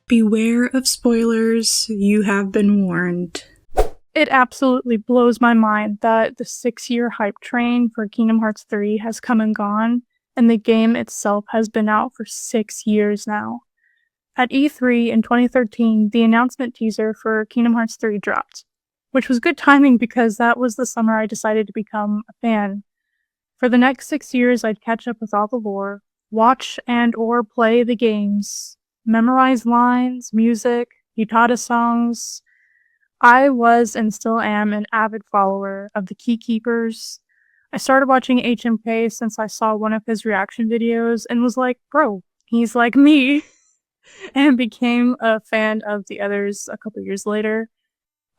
Beware of spoilers, you have been warned. It absolutely blows my mind that the 6-year hype train for Kingdom Hearts 3 has come and gone, and the game itself has been out for 6 years now. At E3 in 2013, the announcement teaser for Kingdom Hearts 3 dropped, which was good timing because that was the summer I decided to become a fan. For the next 6 years, I'd catch up with all the lore, watch and or play the games, memorize lines, music, Utada songs. I was and still am an avid follower of the Key Keepers. I started watching HMK since I saw one of his reaction videos and was like, bro, he's like me, and became a fan of the others a couple years later.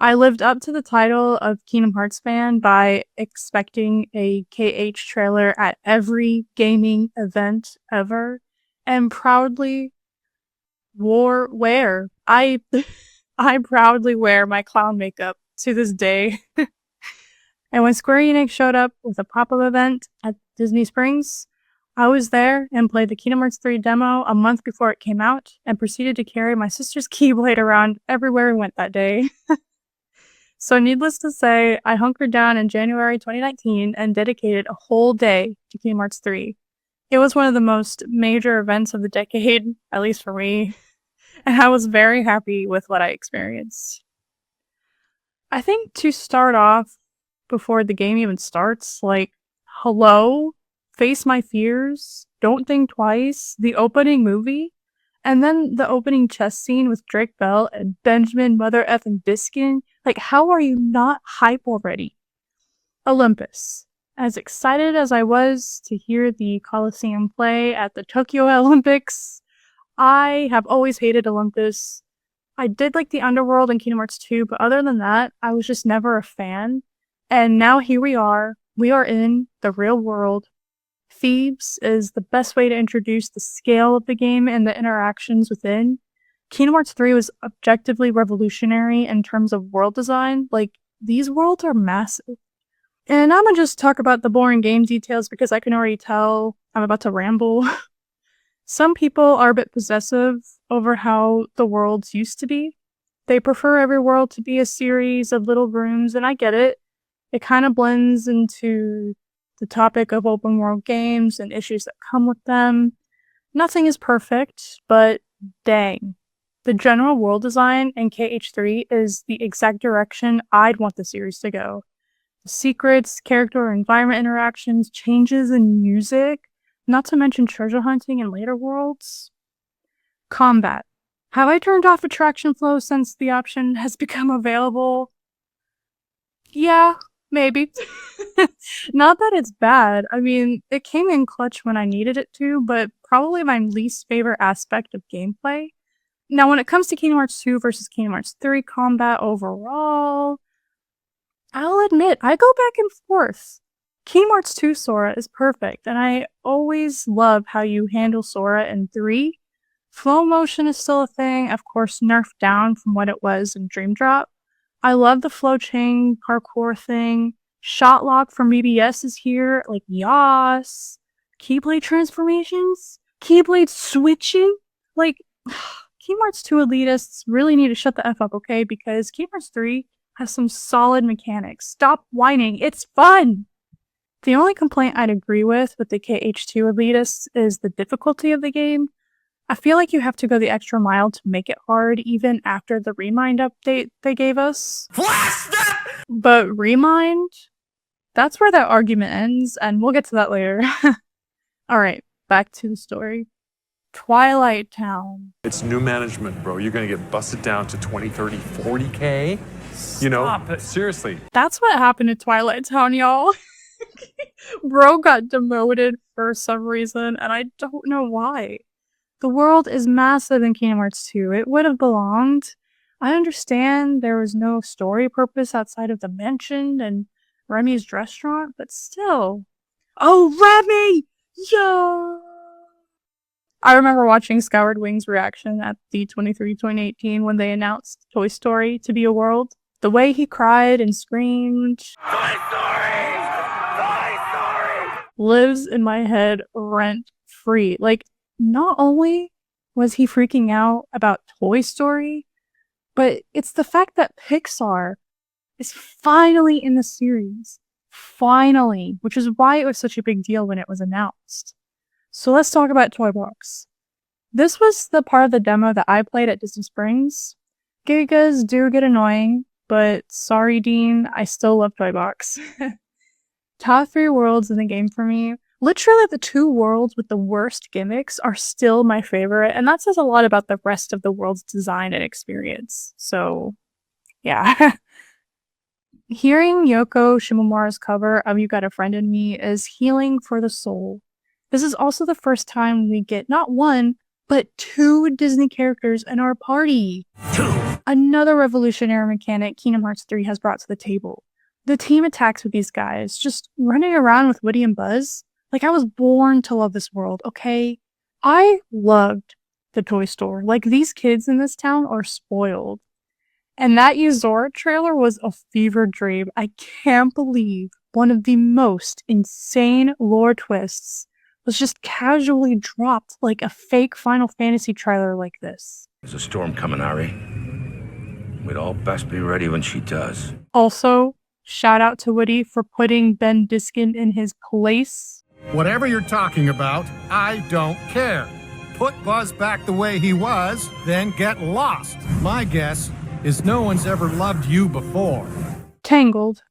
I lived up to the title of Kingdom Hearts fan by expecting a KH trailer at every gaming event ever, and proudly I proudly wear my clown makeup to this day. And when Square Enix showed up with a pop-up event at Disney Springs, I was there and played the Kingdom Hearts 3 demo a month before it came out, and proceeded to carry my sister's Keyblade around everywhere we went that day. So needless to say, I hunkered down in January 2019 and dedicated a whole day to Kingdom Hearts 3. It was one of the most major events of the decade, at least for me, and I was very happy with what I experienced. I think to start off, before the game even starts, hello, face my fears, don't think twice, the opening movie, and then the opening chess scene with Drake Bell and Benjamin Mother effing Biskin. How are you not hype already? Olympus. As excited as I was to hear the Coliseum play at the Tokyo Olympics, I have always hated Olympus. I did like the Underworld in Kingdom Hearts 2, but other than that, I was just never a fan. And now here we are in the real world. Thebes is the best way to introduce the scale of the game and the interactions within. Kingdom Hearts 3 was objectively revolutionary in terms of world design. These worlds are massive. And I'm gonna just talk about the boring game details because I can already tell I'm about to ramble. Some people are a bit possessive over how the worlds used to be. They prefer every world to be a series of little rooms, and I get it. It kind of blends into the topic of open world games and issues that come with them. Nothing is perfect, but dang. The general world design in KH3 is the exact direction I'd want the series to go. The secrets, character or environment interactions, changes in music, not to mention treasure hunting in later worlds. Combat. Have I turned off attraction flow since the option has become available? Yeah, maybe. Not that it's bad. I mean, it came in clutch when I needed it to, but probably my least favorite aspect of gameplay. Now, when it comes to Kingdom Hearts 2 versus Kingdom Hearts 3 combat overall, I'll admit, I go back and forth. Kingdom Hearts 2 Sora is perfect, and I always love how you handle Sora in 3. Flow motion is still a thing, of course nerfed down from what it was in Dream Drop. I love the flow chain parkour thing. Shot lock from BBS is here, yas. Keyblade transformations? Keyblade switching? Kingdom Hearts 2 elitists really need to shut the F up, okay? Because Kingdom Hearts 3 has some solid mechanics. Stop whining, it's fun! The only complaint I'd agree with the KH2 elitists is the difficulty of the game. I feel like you have to go the extra mile to make it hard, even after the Remind update they gave us. But Remind? That's where that argument ends, and we'll get to that later. Alright, back to the story. Twilight Town. It's new management, bro. You're gonna get busted down to 20, 30, 40K. Stop it. Seriously. That's what happened to Twilight Town, y'all. Bro got demoted for some reason, and I don't know why. The world is massive in Kingdom Hearts 2. It would have belonged. I understand there was no story purpose outside of the mansion and Remy's restaurant, but still. Oh, Remy! Yo! I remember watching Scoured Wings' reaction at D23 2018 when they announced Toy Story to be a world. The way he cried and screamed, Toy Story! Toy Story! Lives in my head rent-free. Not only was he freaking out about Toy Story, but it's the fact that Pixar is finally in the series. Finally, which is why it was such a big deal when it was announced. So let's talk about Toy Box. This was the part of the demo that I played at Disney Springs. Gigas do get annoying, but sorry, Dean, I still love Toy Box. Top 3 worlds in the game for me. Literally, the 2 worlds with the worst gimmicks are still my favorite, and that says a lot about the rest of the world's design and experience. So, yeah. Hearing Yoko Shimomura's cover of You Got a Friend in Me is healing for the soul. This is also the first time we get not 1, but 2 Disney characters in our party. 2! Another revolutionary mechanic Kingdom Hearts 3 has brought to the table. The team attacks with these guys, just running around with Woody and Buzz. Like, I was born to love this world, okay? I loved the toy store. Like, these kids in this town are spoiled. And that Yuzora trailer was a fever dream. I can't believe one of the most insane lore twists was just casually dropped like a fake Final Fantasy trailer like this. There's a storm coming, Ari. We'd all best be ready when she does. Also, shout out to Woody for putting Ben Diskin in his place. Whatever you're talking about, I don't care. Put Buzz back the way he was, then get lost. My guess is no one's ever loved you before. Tangled.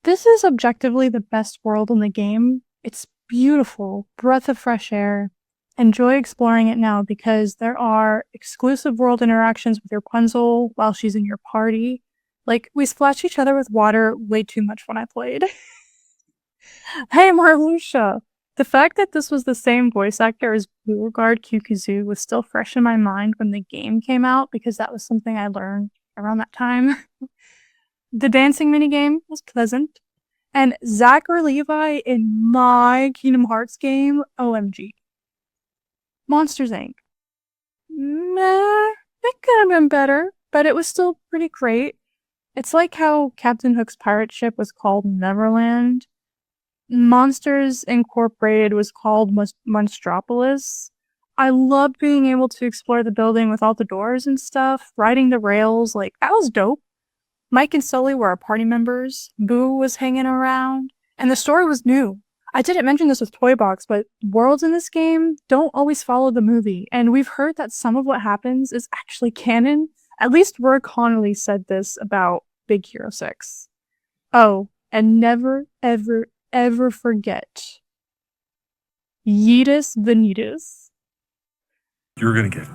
This is objectively the best world in the game. It's beautiful, breath of fresh air. Enjoy exploring it now because there are exclusive world interactions with Rapunzel while she's in your party. Like, we splashed each other with water way too much when I played. Hey, Marluxia! The fact that this was the same voice actor as Beauregard Q-Kazoo was still fresh in my mind when the game came out because that was something I learned around that time. The dancing minigame was pleasant. And Zachary Levi in my Kingdom Hearts game, OMG. Monsters Inc. Meh, it could have been better, but it was still pretty great. It's like how Captain Hook's pirate ship was called Neverland. Monsters Incorporated was called Monstropolis. I loved being able to explore the building with all the doors and stuff, riding the rails, like, that was dope. Mike and Sully were our party members, Boo was hanging around, and the story was new. I didn't mention this with Toy Box, but worlds in this game don't always follow the movie, and we've heard that some of what happens is actually canon. At least Roy Connolly said this about Big Hero 6. Oh, and never, ever, ever forget Yeetus Vanitas. You're gonna get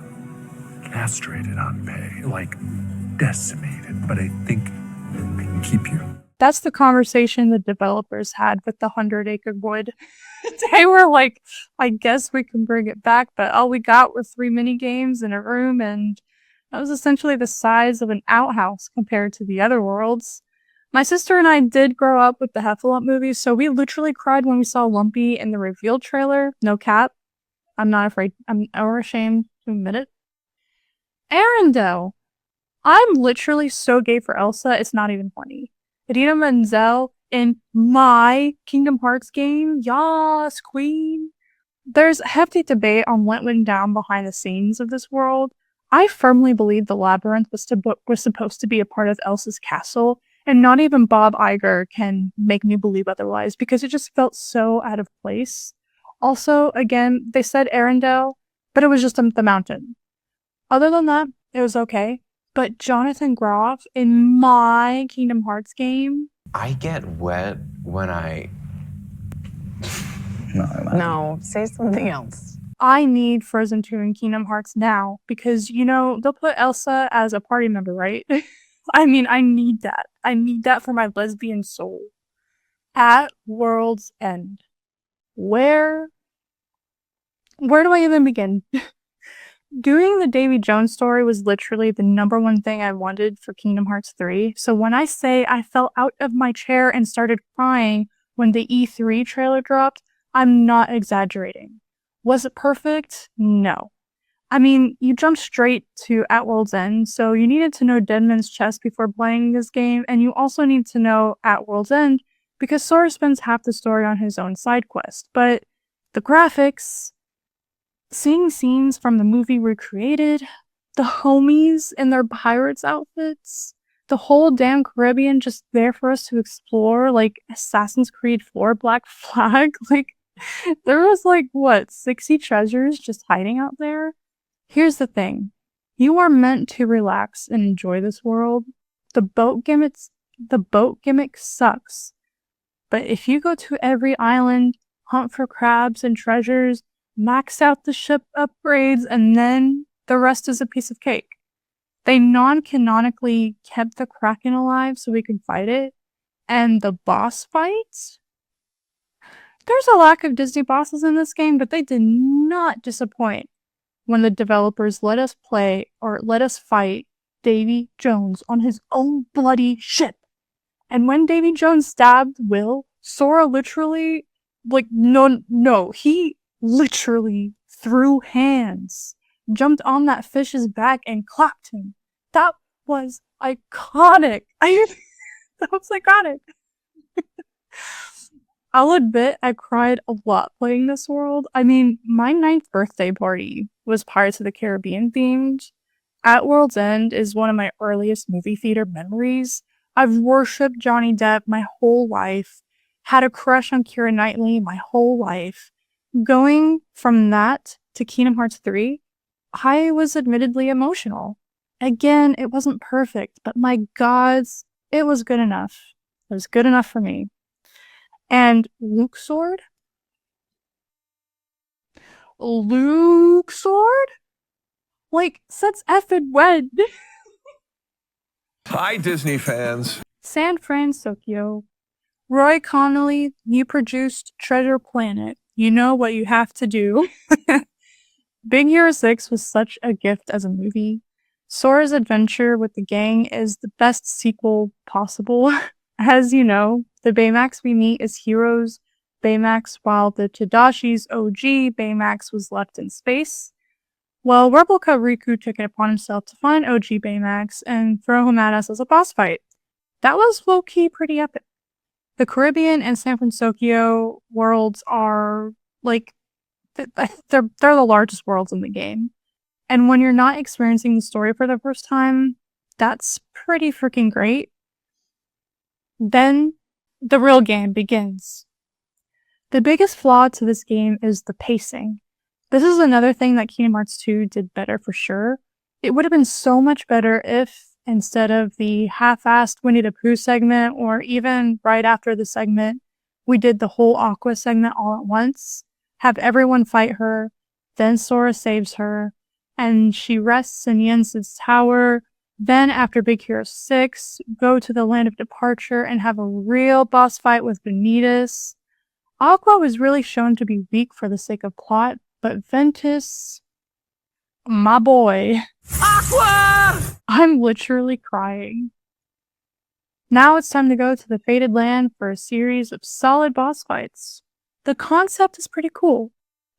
castrated on pay, like decimated, but I think we can keep you. That's the conversation the developers had with the 100-acre wood. They were like, I guess we can bring it back, but all we got were 3 mini games in a room, and that was essentially the size of an outhouse compared to the other worlds. My sister and I did grow up with the Heffalump movies, so we literally cried when we saw Lumpy in the reveal trailer. No cap. I'm not afraid. I'm or ashamed to admit it. Arendelle. I'm literally so gay for Elsa, it's not even funny. Idina Menzel in my Kingdom Hearts game? Yas, queen. There's hefty debate on what went down behind the scenes of this world. I firmly believe the labyrinth was supposed to be a part of Elsa's castle, and not even Bob Iger can make me believe otherwise because it just felt so out of place. Also, again, they said Arendelle, but it was just the mountain. Other than that, it was okay. But Jonathan Groff in my Kingdom Hearts game... I get wet when I... No, say something else. I need Frozen 2 in Kingdom Hearts now because, you know, they'll put Elsa as a party member, right? I mean, I need that. I need that for my lesbian soul. At World's End. Where do I even begin? Doing the Davy Jones story was literally the #1 thing I wanted for Kingdom Hearts 3, so when I say I fell out of my chair and started crying when the E3 trailer dropped, I'm not exaggerating. Was it perfect? No. I mean, you jumped straight to At World's End, so you needed to know Deadman's Chest before playing this game, and you also need to know At World's End because Sora spends half the story on his own side quest. But the graphics, Seeing scenes from the movie recreated, the homies in their pirates outfits, the whole damn Caribbean just there for us to explore, like Assassin's Creed 4 Black Flag. Like, there was like, what, 60 treasures just hiding out there? Here's the thing. You are meant to relax and enjoy this world. The boat gimmick sucks. But if you go to every island, hunt for crabs and treasures, max out the ship upgrades, and then the rest is a piece of cake. They non-canonically kept the Kraken alive so we could fight it. And the boss fights? There's a lack of Disney bosses in this game, but they did not disappoint when the developers let us fight Davy Jones on his own bloody ship. And when Davy Jones stabbed Will, Sora literally, he literally threw hands, jumped on that fish's back and clapped him. That was iconic. That was iconic. I'll admit I cried a lot playing this world. I mean, my 9th birthday party was Pirates of the Caribbean themed. At World's End is one of my earliest movie theater memories. I've worshipped Johnny Depp my whole life, had a crush on Keira Knightley my whole life. Going from that to Kingdom Hearts 3, I was admittedly emotional. Again, it wasn't perfect, but my gods, it was good enough. It was good enough for me. And Luke Sword? Like, let's effing wed. Hi, Disney fans. San Francisco. Roy Connolly, you produced Treasure Planet. You know what you have to do. Big Hero 6 was such a gift as a movie. Sora's adventure with the gang is the best sequel possible. As you know, the Baymax we meet is Heroes Baymax, while the Tadashi's OG Baymax was left in space. Well, Replica Riku took it upon himself to find OG Baymax and throw him at us as a boss fight. That was low-key pretty epic. The Caribbean and San Francisco worlds are, like, they're the largest worlds in the game. And when you're not experiencing the story for the first time, that's pretty freaking great. Then, the real game begins. The biggest flaw to this game is the pacing. This is another thing that Kingdom Hearts 2 did better for sure. It would have been so much better if, instead of the half-assed Winnie the Pooh segment, or even right after the segment, we did the whole Aqua segment all at once, have everyone fight her, then Sora saves her, and she rests in Yen's tower. Then, after Big Hero 6, go to the Land of Departure and have a real boss fight with Vanitas. Aqua was really shown to be weak for the sake of plot, but Ventus, my boy. Aqua! I'm literally crying. Now it's time to go to the Fated Land for a series of solid boss fights. The concept is pretty cool.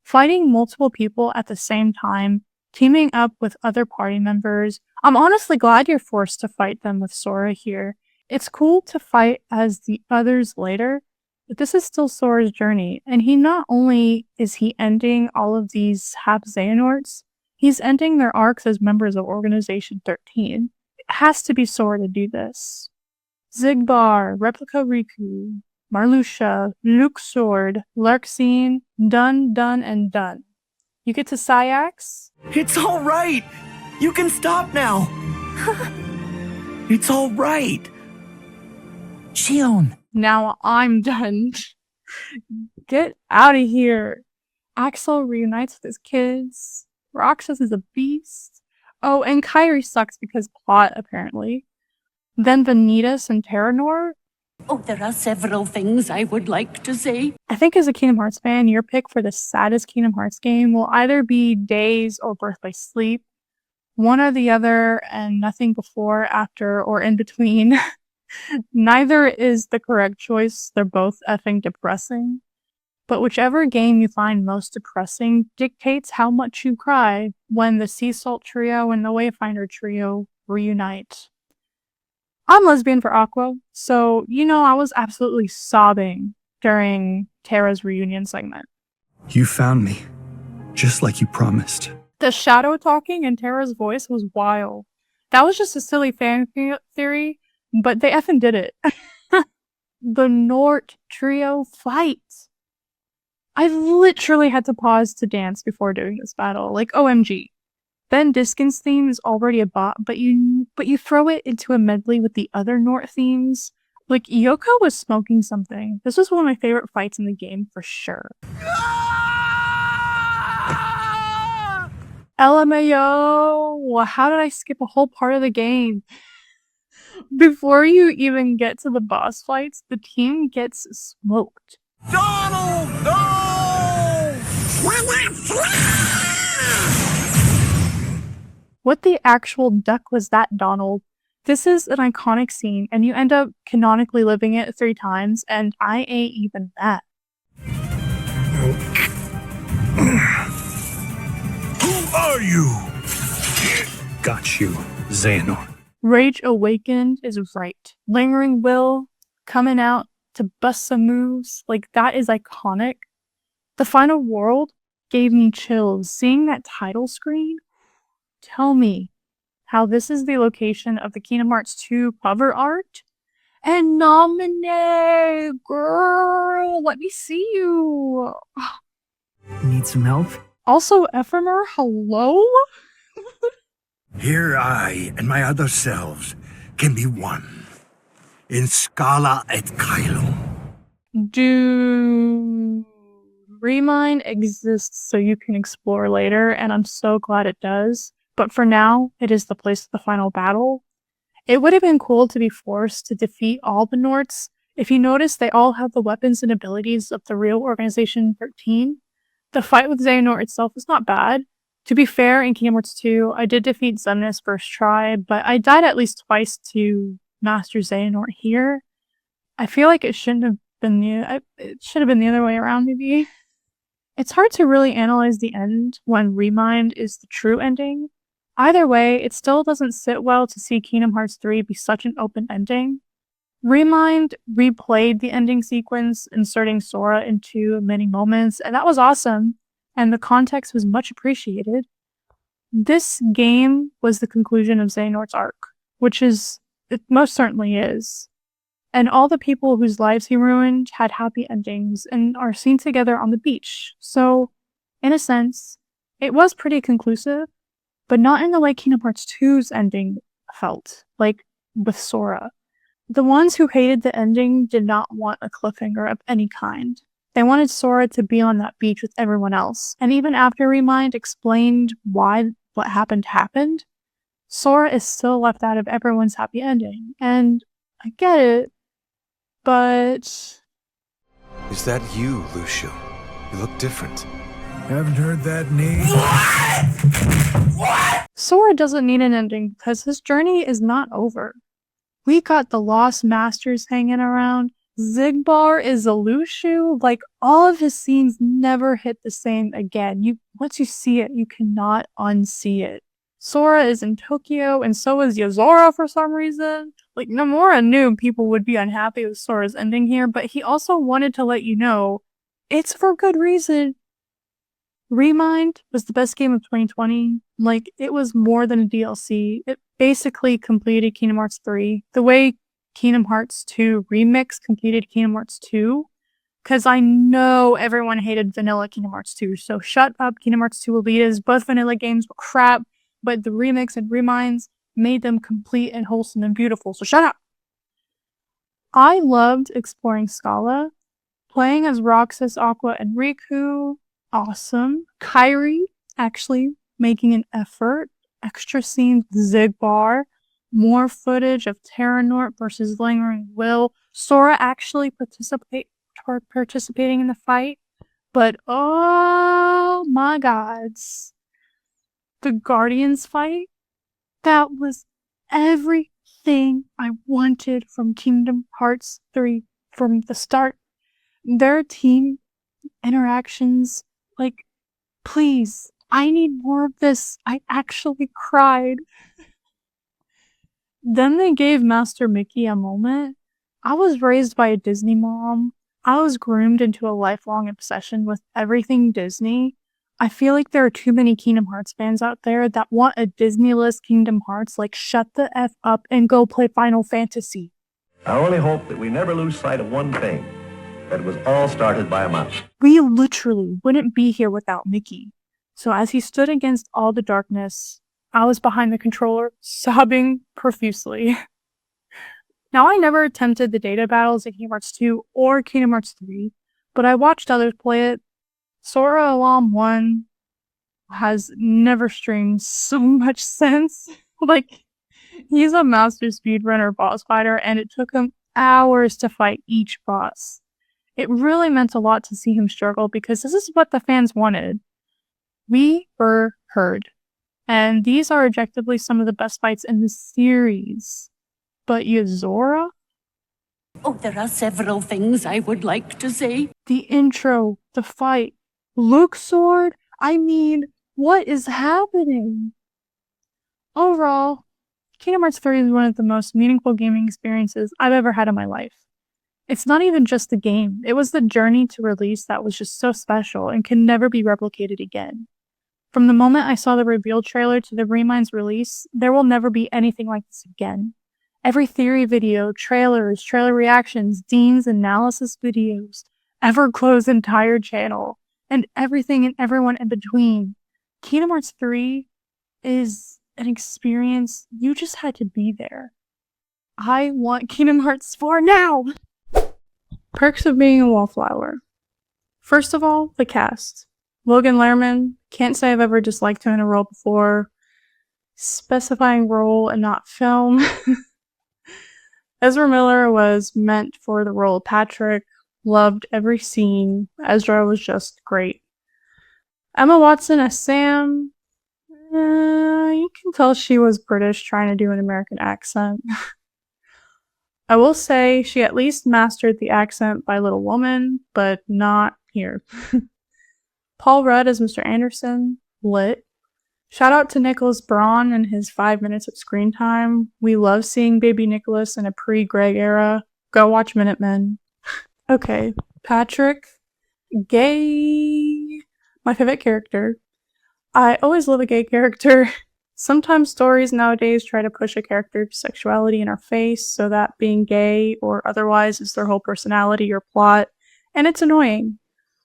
Fighting multiple people at the same time, teaming up with other party members. I'm honestly glad you're forced to fight them with Sora here. It's cool to fight as the others later, but this is still Sora's journey, and he not only is he ending all of these half Xehanorts, he's ending their arcs as members of Organization 13. It has to be Sora to do this. Zigbar, Replica Riku, Marluxia, Luke Sword, Larxene, done, and done. You get to Sayax? It's all right! You can stop now! It's all right! Xion! Now I'm done. Get out of here. Axel reunites with his kids. Roxas is a beast. Oh, and Kairi sucks because plot, apparently. Then Vanitas and Terranor. Oh, there are several things I would like to say. I think as a Kingdom Hearts fan, your pick for the saddest Kingdom Hearts game will either be Days or Birth by Sleep. One or the other, and nothing before, after, or in between. Neither is the correct choice. They're both effing depressing. But whichever game you find most depressing dictates how much you cry when the Sea Salt Trio and the Wayfinder Trio reunite. I'm lesbian for Aqua, so I was absolutely sobbing during Terra's reunion segment. You found me. just like you promised. The shadow talking in Terra's voice was wild. That was just a silly fan theory, but they effing did it. The Nort trio fight. I literally had to pause to dance before doing this battle. Like, OMG. Ben Diskin's theme is already a bop, but you throw it into a medley with the other Nort themes. Like, Yoko was smoking something. This was one of my favorite fights in the game for sure. LMAO! How did I skip a whole part of the game? Before you even get to the boss fights, the team gets smoked. Donald, no! What the actual duck was that, Donald? This is an iconic scene, and you end up canonically living it 3 times, and I ain't even that. Who are you? Got you, Xehanort. Rage Awakened is right. Lingering Will coming out to bust some moves, like that is iconic. The final world gave me chills. Seeing that title screen, tell me how this is the location of the Kingdom Hearts 2 cover art. And nominate, girl, let me see you. Need some help? Also, Ephemer, hello? Here I and my other selves can be one. In Scala et Caelum. Do Remind exists so you can explore later, and I'm so glad it does. But for now, it is the place of the final battle. It would have been cool to be forced to defeat all the Norts. If you notice, they all have the weapons and abilities of the real Organization 13. The fight with Xehanort itself is not bad. To be fair, in Kingdom Hearts 2, I did defeat Xemnas first try, but I died at least twice to Master Xehanort here. I feel like it should have been the other way around, maybe. It's hard to really analyze the end when Remind is the true ending. Either way, it still doesn't sit well to see Kingdom Hearts 3 be such an open ending. Remind replayed the ending sequence, inserting Sora into many moments, and that was awesome, and the context was much appreciated. This game was the conclusion of Xehanort's arc, which it most certainly is. And all the people whose lives he ruined had happy endings and are seen together on the beach. So, in a sense, it was pretty conclusive, but not in the way Kingdom Hearts 2's ending felt, like with Sora. The ones who hated the ending did not want a cliffhanger of any kind. They wanted Sora to be on that beach with everyone else. And even after Remind explained why what happened, Sora is still left out of everyone's happy ending. And I get it, but... Is that you, Lucio? You look different. Haven't heard that name. What? Sora doesn't need an ending because his journey is not over. We got the Lost Masters hanging around. Xigbar is a Lucio. Like, all of his scenes never hit the same again. Once you see it, you cannot unsee it. Sora is in Tokyo, and so is Yozora for some reason. Like, Nomura knew people would be unhappy with Sora's ending here, but he also wanted to let you know, it's for good reason. Remind was the best game of 2020. Like, it was more than a DLC. It basically completed Kingdom Hearts 3. The way Kingdom Hearts 2 Remix completed Kingdom Hearts 2. Because I know everyone hated vanilla Kingdom Hearts 2, so shut up, Kingdom Hearts 2 Elitas. Both vanilla games were crap, but the Remix and Reminds made them complete and wholesome and beautiful, so shut up! I loved exploring Scala. Playing as Roxas, Aqua, and Riku, awesome. Kairi, actually making an effort. Extra scenes with Xigbar. More footage of Terranort versus Lingering Will. Sora actually participating in the fight. But oh my gods. The Guardians fight? That was everything I wanted from Kingdom Hearts 3 from the start. Their team interactions, like, please, I need more of this. I actually cried. Then they gave Master Mickey a moment. I was raised by a Disney mom. I was groomed into a lifelong obsession with everything Disney. I feel like there are too many Kingdom Hearts fans out there that want a Disney-less Kingdom Hearts. Like, shut the F up and go play Final Fantasy. I only hope that we never lose sight of one thing, that it was all started by a mouse. We literally wouldn't be here without Mickey. So as he stood against all the darkness, I was behind the controller, sobbing profusely. Now, I never attempted the data battles in Kingdom Hearts 2 or Kingdom Hearts 3, but I watched others play it. Sora Alam 1 has never streamed so much sense. Like, he's a master speedrunner boss fighter, and it took him hours to fight each boss. It really meant a lot to see him struggle because this is what the fans wanted. We were heard. And these are objectively some of the best fights in the series. But Yozora? Oh, there are several things I would like to say. The intro, the fight, Luxord? I mean, what is happening? Overall, Kingdom Hearts 3 is one of the most meaningful gaming experiences I've ever had in my life. It's not even just the game, it was the journey to release that was just so special and can never be replicated again. From the moment I saw the reveal trailer to the Remind's release, there will never be anything like this again. Every theory video, trailers, trailer reactions, Dean's analysis videos, Everglow's entire channel, and everything and everyone in between. Kingdom Hearts 3 is an experience you just had to be there. I want Kingdom Hearts 4 now! Perks of being a Wallflower. First of all, the cast. Logan Lerman, can't say I've ever disliked him in a role before. Specifying role and not film. Ezra Miller was meant for the role of Patrick. Loved every scene. Ezra was just great. Emma Watson as Sam. You can tell she was British trying to do an American accent. I will say she at least mastered the accent by Little Woman, but not here. Paul Rudd as Mr. Anderson. Lit. Shout out to Nicholas Braun and his 5 minutes of screen time. We love seeing baby Nicholas in a pre-Greg era. Go watch Minutemen. Okay, Patrick. Gay. My favorite character. I always love a gay character. Sometimes stories nowadays try to push a character's sexuality in our face so that being gay or otherwise is their whole personality or plot, and it's annoying.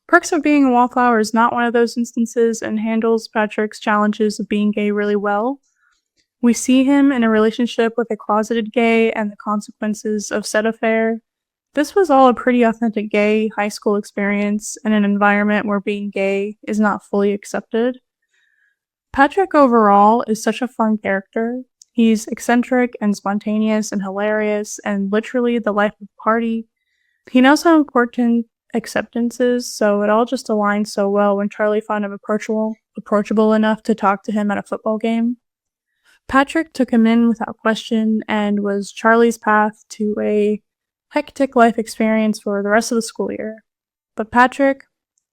Perks of Being a Wallflower is not one of those instances and handles Patrick's challenges of being gay really well. We see him in a relationship with a closeted gay and the consequences of said affair. This was all a pretty authentic gay high school experience in an environment where being gay is not fully accepted. Patrick overall is such a fun character. He's eccentric and spontaneous and hilarious and literally the life of the party. He knows how important acceptance is, so it all just aligns so well when Charlie found him approachable enough to talk to him at a football game. Patrick took him in without question and was Charlie's path to a hectic life experience for the rest of the school year. But Patrick,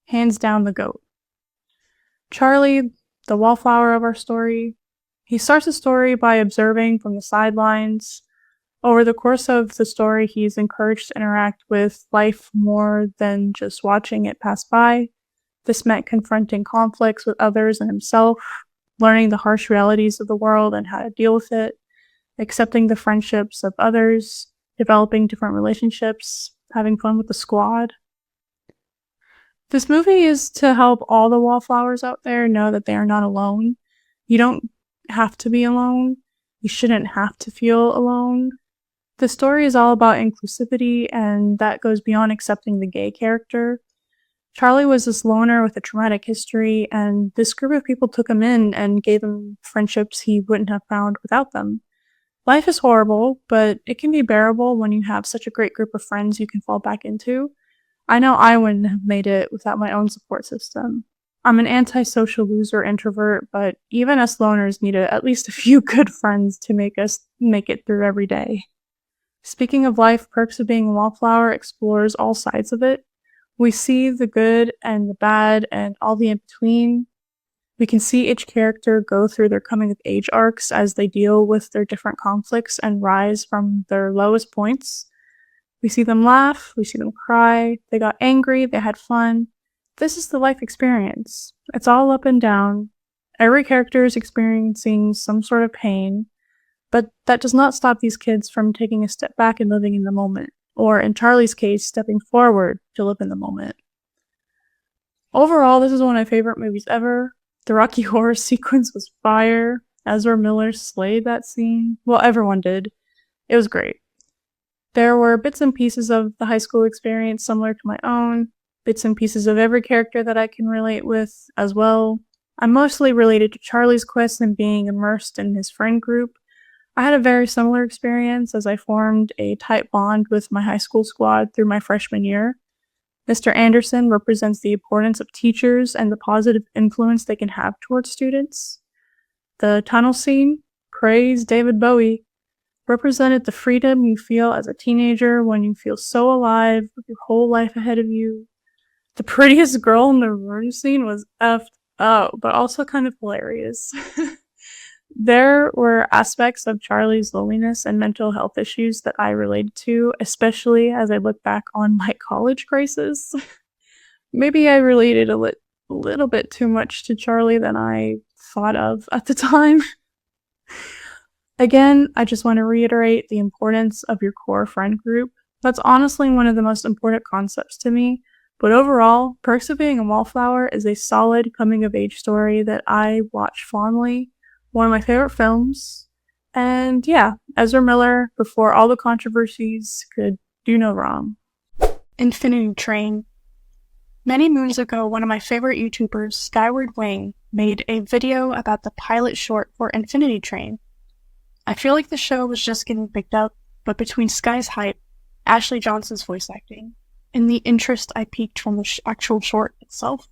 hands down the GOAT. Charlie, the Wallflower of our story, he starts the story by observing from the sidelines. Over the course of the story, he's encouraged to interact with life more than just watching it pass by. This meant confronting conflicts with others and himself, learning the harsh realities of the world and how to deal with it, accepting the friendships of others, developing different relationships, having fun with the squad. This movie is to help all the Wallflowers out there know that they are not alone. You don't have to be alone. You shouldn't have to feel alone. The story is all about inclusivity, and that goes beyond accepting the gay character. Charlie was this loner with a traumatic history, and this group of people took him in and gave him friendships he wouldn't have found without them. Life is horrible, but it can be bearable when you have such a great group of friends you can fall back into. I know I wouldn't have made it without my own support system. I'm an antisocial loser introvert, but even us loners need at least a few good friends to make us make it through every day. Speaking of life, Perks of Being a Wallflower explores all sides of it. We see the good and the bad and all the in-between. We can see each character go through their coming-of-age arcs as they deal with their different conflicts and rise from their lowest points. We see them laugh, we see them cry, they got angry, they had fun. this is the life experience. It's all up and down. Every character is experiencing some sort of pain, but that does not stop these kids from taking a step back and living in the moment, or in Charlie's case, stepping forward to live in the moment. Overall, this is one of my favorite movies ever. The Rocky Horror sequence was fire. Ezra Miller slayed that scene. Well, everyone did. It was great. There were bits and pieces of the high school experience similar to my own, bits and pieces of every character that I can relate with as well. I'm mostly related to Charlie's quest and being immersed in his friend group. I had a very similar experience as I formed a tight bond with my high school squad through my freshman year. Mr. Anderson represents the importance of teachers and the positive influence they can have towards students. The tunnel scene, praise David Bowie, represented the freedom you feel as a teenager when you feel so alive with your whole life ahead of you. The prettiest girl in the room scene was effed up, but also kind of hilarious. There were aspects of Charlie's loneliness and mental health issues that I related to, especially as I look back on my college crisis. Maybe I related a little bit too much to Charlie than I thought of at the time. Again, I just want to reiterate the importance of your core friend group. That's honestly one of the most important concepts to me, but overall, Perks of Being a Wallflower is a solid coming-of-age story that I watch fondly. One of my favorite films. And yeah, Ezra Miller, before all the controversies, could do no wrong. Infinity Train. Many moons ago, one of my favorite YouTubers, Skyward Wing, made a video about the pilot short for Infinity Train. I feel like the show was just getting picked up, but between Sky's hype, Ashley Johnson's voice acting, and the interest I piqued from the actual short itself,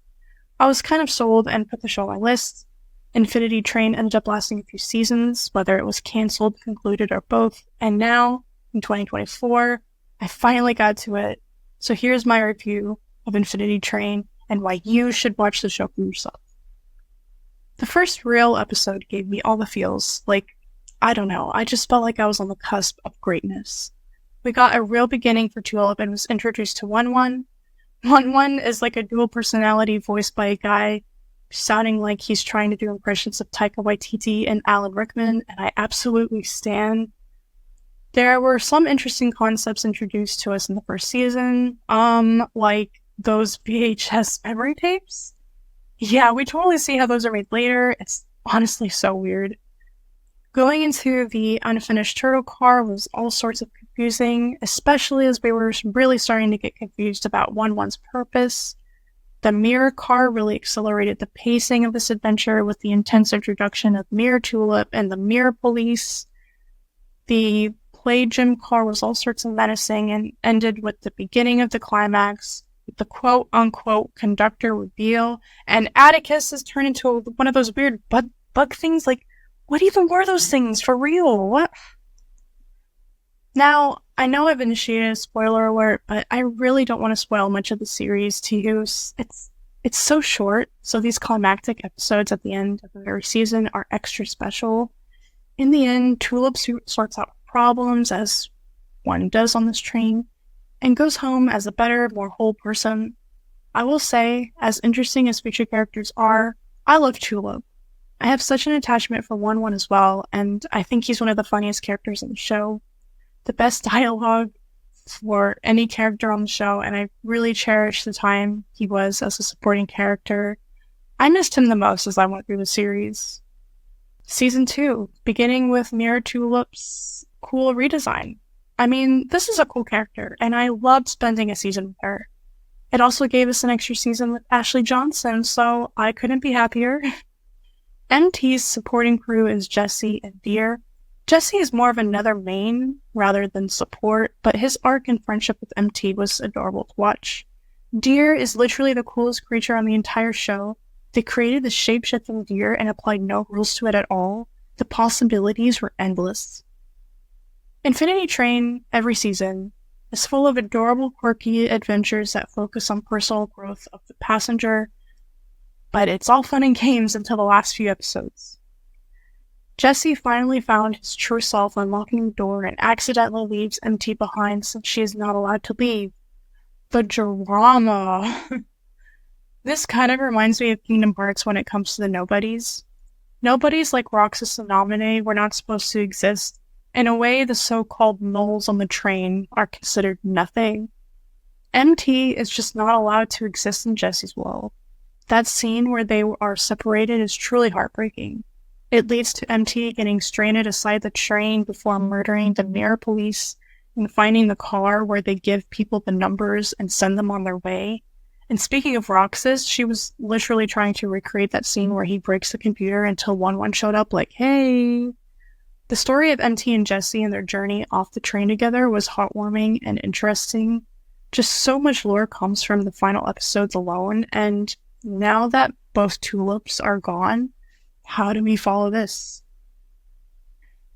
I was kind of sold and put the show on my list. Infinity Train ended up lasting a few seasons, whether it was cancelled, concluded, or both, and now, in 2024, I finally got to it. So here's my review of Infinity Train and why you should watch the show for yourself. The first real episode gave me all the feels, like, I don't know, I just felt like I was on the cusp of greatness. We got a real beginning for Tulip and was introduced to 1-1. 1-1 is like a dual personality voiced by a guy sounding like he's trying to do impressions of Taika Waititi and Alan Rickman, and I absolutely stan. There were some interesting concepts introduced to us in the first season, like those VHS memory tapes. Yeah, we totally see how those are made later. It's honestly so weird. Going into the unfinished turtle car was all sorts of confusing, especially as we were really starting to get confused about 1-1's purpose. The mirror car really accelerated the pacing of this adventure with the intense introduction of Mirror Tulip and the Mirror Police. The play gym car was all sorts of menacing and ended with the beginning of the climax, with the quote-unquote conductor reveal, and Atticus has turned into one of those weird bug things. Like, what even were those things, for real? What? Now, I know I've initiated a spoiler alert, but I really don't want to spoil much of the series to you. It's so short, so these climactic episodes at the end of every season are extra special. In the end, Tulip sorts out problems, as one does on this train, and goes home as a better, more whole person. I will say, as interesting as future characters are, I love Tulip. I have such an attachment for 1-1 as well, and I think he's one of the funniest characters in the show. The best dialogue for any character on the show, and I really cherish the time he was as a supporting character. I missed him the most as I went through the series. Season 2, beginning with Mirror Tulip's cool redesign. I mean, this is a cool character, and I loved spending a season with her. It also gave us an extra season with Ashley Johnson, so I couldn't be happier. MT's supporting crew is Jesse and Deer. Jesse is more of another main rather than support, but his arc and friendship with MT was adorable to watch. Deer is literally the coolest creature on the entire show. They created the shape-shifting deer and applied no rules to it at all. The possibilities were endless. Infinity Train, every season, is full of adorable, quirky adventures that focus on personal growth of the passenger, but it's all fun and games until the last few episodes. Jesse finally found his true self unlocking the door and accidentally leaves MT behind since she is not allowed to leave. The drama! This kind of reminds me of Kingdom Hearts when it comes to the nobodies. Nobodies like Roxas and Naminé were not supposed to exist. In a way, the so-called moles on the train are considered nothing. MT is just not allowed to exist in Jesse's world. That scene where they are separated is truly heartbreaking. It leads to MT getting stranded aside the train before murdering the mirror police and finding the car where they give people the numbers and send them on their way. And speaking of Roxas, she was literally trying to recreate that scene where he breaks the computer until 1-1 showed up like, hey. The story of MT and Jesse and their journey off the train together was heartwarming and interesting. Just so much lore comes from the final episodes alone, and now that both tulips are gone, how do we follow this?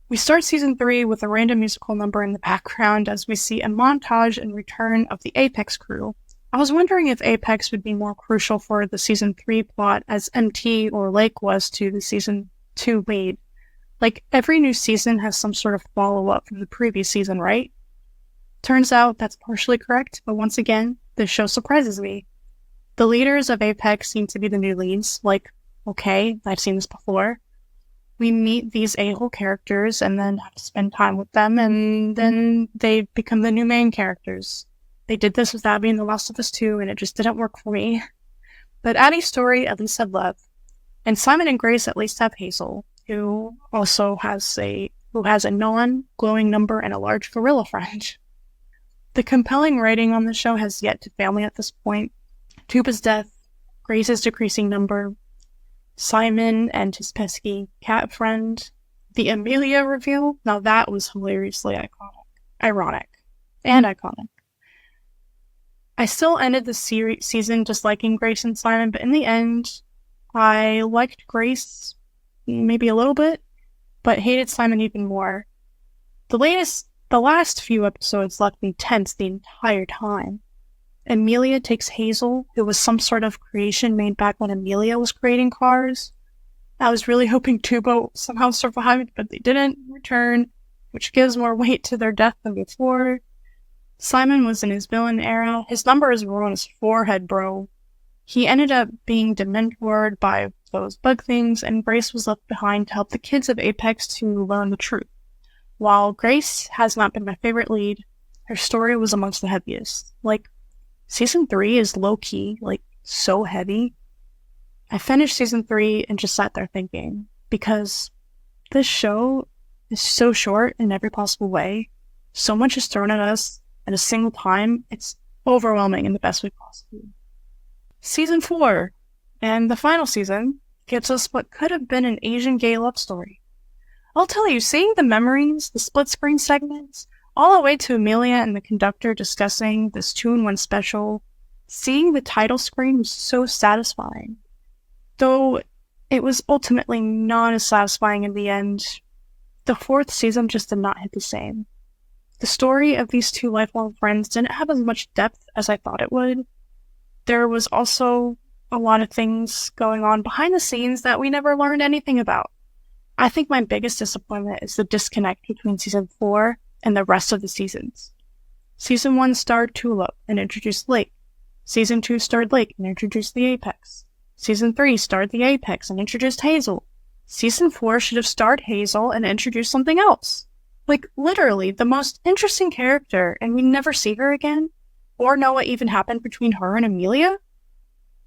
We start season 3 with a random musical number in the background as we see a montage and return of the Apex crew. I was wondering if Apex would be more crucial for the season 3 plot as MT or Lake was to the season 2 lead. Like, every new season has some sort of follow-up from the previous season, right? Turns out that's partially correct, but once again, this show surprises me. The leaders of Apex seem to be the new leads, like, okay, I've seen this before. We meet these a-hole characters and then have to spend time with them, and then they become the new main characters. They did this with Abby in The Last of Us 2, and it just didn't work for me. But Abby's story at least had love, and Simon and Grace at least have Hazel, who also has a non-glowing number and a large gorilla friend. The compelling writing on the show has yet to family at this point. Tuba's death, Grace's decreasing number, Simon and his pesky cat friend, the Amelia reveal, now that was hilariously ironic, and iconic. I still ended the season just liking Grace and Simon, but in the end, I liked Grace maybe a little bit, but hated Simon even more. The last few episodes left me tense the entire time. Amelia takes Hazel, who was some sort of creation made back when Amelia was creating cars. I was really hoping Tuba somehow survived, but they didn't return, which gives more weight to their death than before. Simon was in his villain era. His numbers were on his forehead, bro. He ended up being dementored by those bug things, and Grace was left behind to help the kids of Apex to learn the truth. While Grace has not been my favorite lead, her story was amongst the heaviest. Like, season 3 is low-key, like, so heavy. I finished season 3 and just sat there thinking, because this show is so short in every possible way. So much is thrown at us at a single time, it's overwhelming in the best way possible. Season 4, and the final season, gives us what could have been an Asian gay love story. I'll tell you, seeing the memories, the split-screen segments, all the way to Amelia and the conductor discussing this 2-in-1 special, seeing the title screen was so satisfying. Though it was ultimately not as satisfying in the end, the 4th season just did not hit the same. The story of these two lifelong friends didn't have as much depth as I thought it would. There was also a lot of things going on behind the scenes that we never learned anything about. I think my biggest disappointment is the disconnect between season 4 and the rest of the seasons. Season 1 starred Tulip and introduced Lake. Season 2 starred Lake and introduced the Apex. Season 3 starred the Apex and introduced Hazel. Season 4 should have starred Hazel and introduced something else. Like, literally, the most interesting character, and we never see her again, or know what even happened between her and Amelia?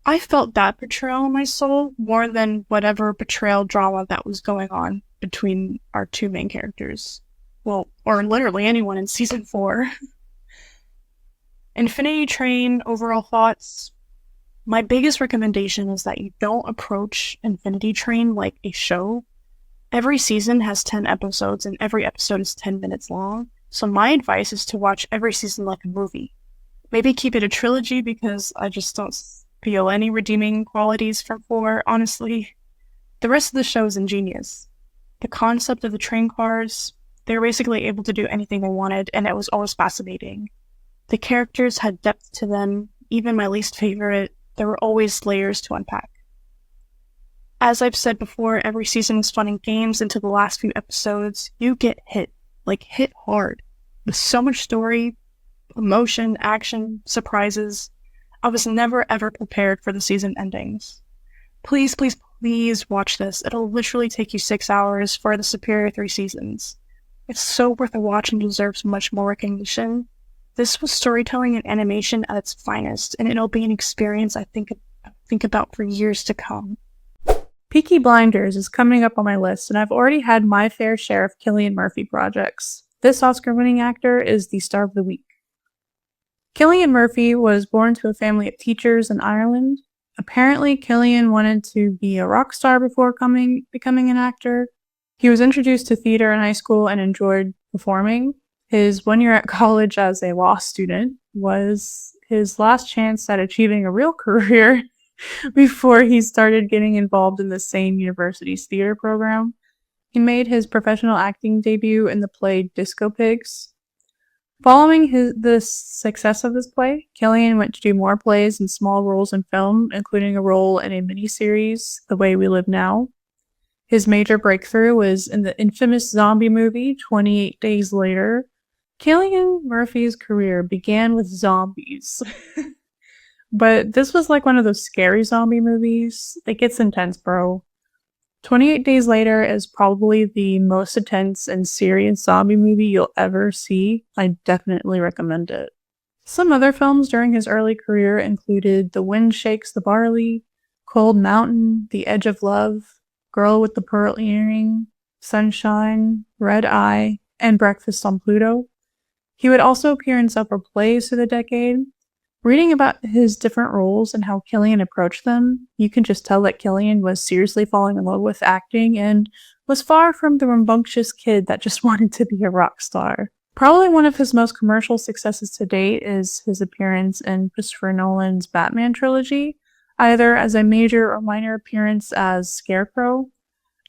I felt that betrayal in my soul more than whatever betrayal drama that was going on between our two main characters. Well, or literally anyone in season 4. Infinity Train, overall thoughts. My biggest recommendation is that you don't approach Infinity Train like a show. Every season has 10 episodes, and every episode is 10 minutes long, so my advice is to watch every season like a movie. Maybe keep it a trilogy, because I just don't feel any redeeming qualities from 4, honestly. The rest of the show is ingenious. The concept of the train cars, they were basically able to do anything they wanted, and it was always fascinating. The characters had depth to them, even my least favorite. There were always layers to unpack. As I've said before, every season is fun and games until the last few episodes. You get hit hard, with so much story, emotion, action, surprises. I was never ever prepared for the season endings. Please, please, please watch this. It'll literally take you 6 hours for the superior 3 seasons. It's so worth a watch and deserves much more recognition. This was storytelling and animation at its finest, and it'll be an experience I think about for years to come. Peaky Blinders is coming up on my list, and I've already had my fair share of Cillian Murphy projects. This Oscar-winning actor is the star of the week. Cillian Murphy was born to a family of teachers in Ireland. Apparently, Cillian wanted to be a rock star before becoming an actor. He was introduced to theater in high school and enjoyed performing. His 1 year at college as a law student was his last chance at achieving a real career before he started getting involved in the same university's theater program. He made his professional acting debut in the play Disco Pigs. Following the success of this play, Cillian went to do more plays and small roles in film, including a role in a miniseries, The Way We Live Now. His major breakthrough was in the infamous zombie movie 28 Days Later. Cillian Murphy's career began with zombies. But this was like one of those scary zombie movies. It gets intense, bro. 28 Days Later is probably the most intense and serious zombie movie you'll ever see. I definitely recommend it. Some other films during his early career included The Wind Shakes the Barley, Cold Mountain, The Edge of Love, Girl with the Pearl Earring, Sunshine, Red Eye, and Breakfast on Pluto. He would also appear in several plays through the decade. Reading about his different roles and how Cillian approached them, you can just tell that Cillian was seriously falling in love with acting and was far from the rambunctious kid that just wanted to be a rock star. Probably one of his most commercial successes to date is his appearance in Christopher Nolan's Batman trilogy, either as a major or minor appearance as Scarecrow.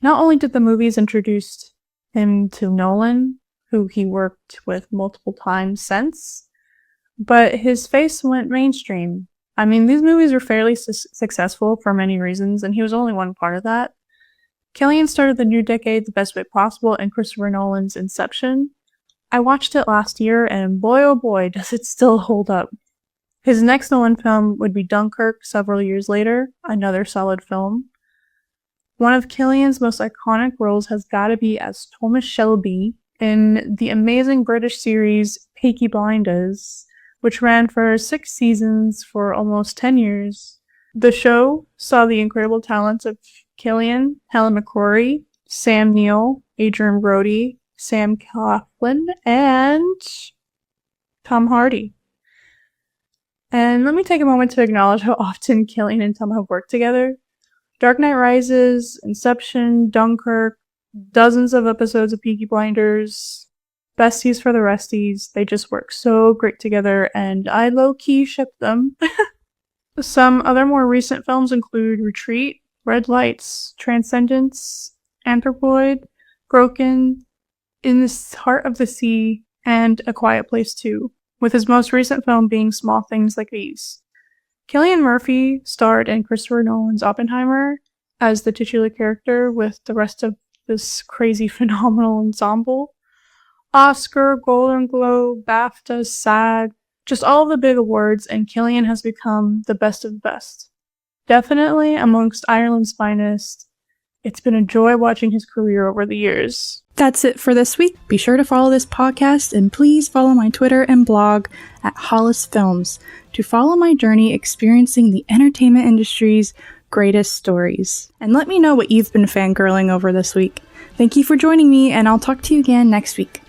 Not only did the movies introduce him to Nolan, who he worked with multiple times since, but his face went mainstream. I mean, these movies were fairly successful for many reasons, and he was only one part of that. Cillian started the new decade the best way possible in Christopher Nolan's Inception. I watched it last year, and boy oh boy, does it still hold up. His next Nolan film would be Dunkirk several years later, another solid film. One of Cillian's most iconic roles has gotta be as Thomas Shelby in the amazing British series Peaky Blinders, which ran for 6 seasons for almost 10 years. The show saw the incredible talents of Cillian, Helen McCrory, Sam Neill, Adrian Brody, Sam Claflin, and Tom Hardy. And let me take a moment to acknowledge how often Cillian and Tom have worked together. Dark Knight Rises, Inception, Dunkirk, dozens of episodes of Peaky Blinders, besties for the resties. They just work so great together, and I low-key ship them. Some other more recent films include Retreat, Red Lights, Transcendence, Anthropoid, Broken, In the Heart of the Sea, and A Quiet Place 2, with his most recent film being Small Things Like These. Cillian Murphy starred in Christopher Nolan's Oppenheimer as the titular character with the rest of this crazy phenomenal ensemble. Oscar, Golden Globe, BAFTA, SAG, just all of the big awards, and Cillian has become the best of the best. Definitely amongst Ireland's finest. It's been a joy watching his career over the years. That's it for this week. Be sure to follow this podcast and please follow my Twitter and blog at Hollis Films to follow my journey experiencing the entertainment industry's greatest stories. And let me know what you've been fangirling over this week. Thank you for joining me, and I'll talk to you again next week.